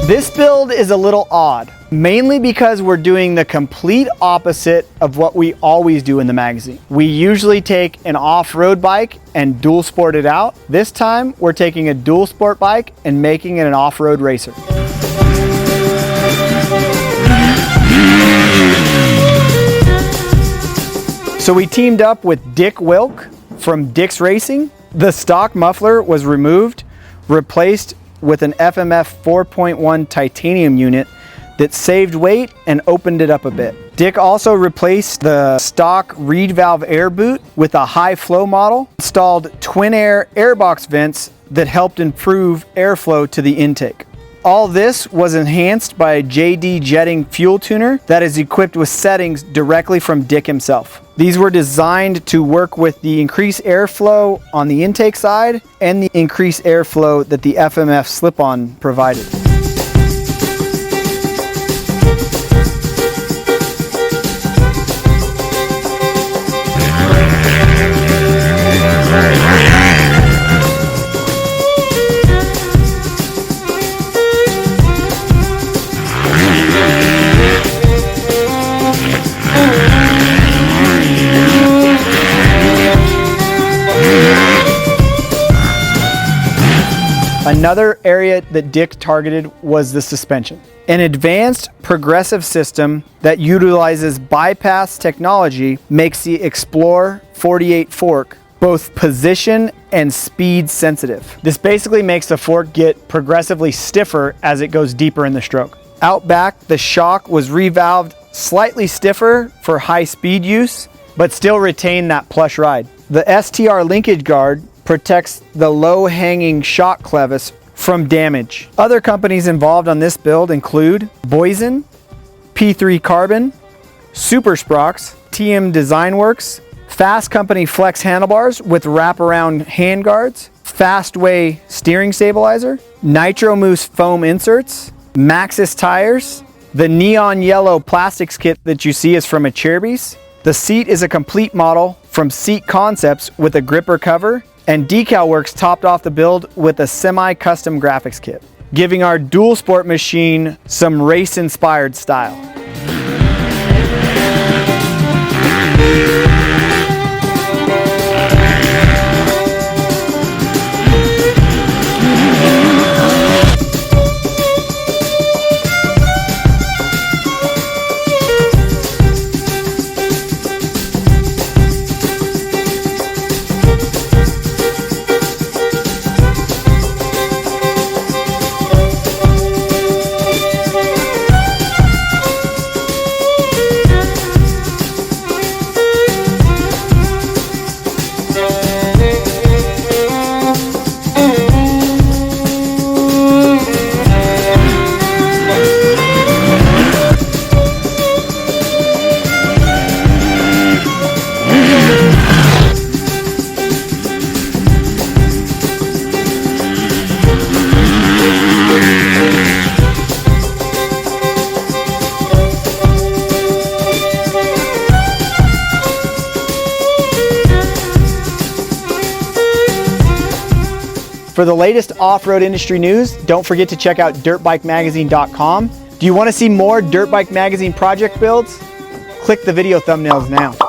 This build is a little odd, mainly because we're doing the complete opposite of what we always do in the magazine. We usually take an off-road bike and dual sport it out. This time, we're taking a dual sport bike and making it an off-road racer. So we teamed up with Dick Wilk from Dick's Racing. The stock muffler was removed, replaced with an FMF 4.1 titanium unit that saved weight and opened it up a bit. Dick also replaced the stock reed valve air boot with a high flow model, installed twin air airbox vents that helped improve airflow to the intake. All this was enhanced by a JD jetting fuel tuner that is equipped with settings directly from Dick himself. These were designed to work with the increased airflow on the intake side and the increased airflow that the FMF slip-on provided. Another area that Dick targeted was the suspension. An advanced progressive system that utilizes bypass technology makes the Explorer 48 fork both position and speed sensitive. This basically makes the fork get progressively stiffer as it goes deeper in the stroke. Out back, the shock was revalved slightly stiffer for high speed use, but still retain that plush ride. The STR linkage guard protects the low-hanging shock clevis from damage. Other companies involved on this build include Boyesen, P3 Carbon, Super Sprox, TM Design Works, Fast Company Flex handlebars with wraparound handguards, Fastway steering stabilizer, Nitro Mousse foam inserts, Maxxis tires. The neon yellow plastics kit that you see is from a Cherbys. The seat is a complete model from Seat Concepts with a gripper cover, and Decal Works topped off the build with a semi-custom graphics kit, giving our dual sport machine some race-inspired style. For the latest off-road industry news, don't forget to check out dirtbikemagazine.com. Do you want to see more Dirt Bike Magazine project builds? Click the video thumbnails now.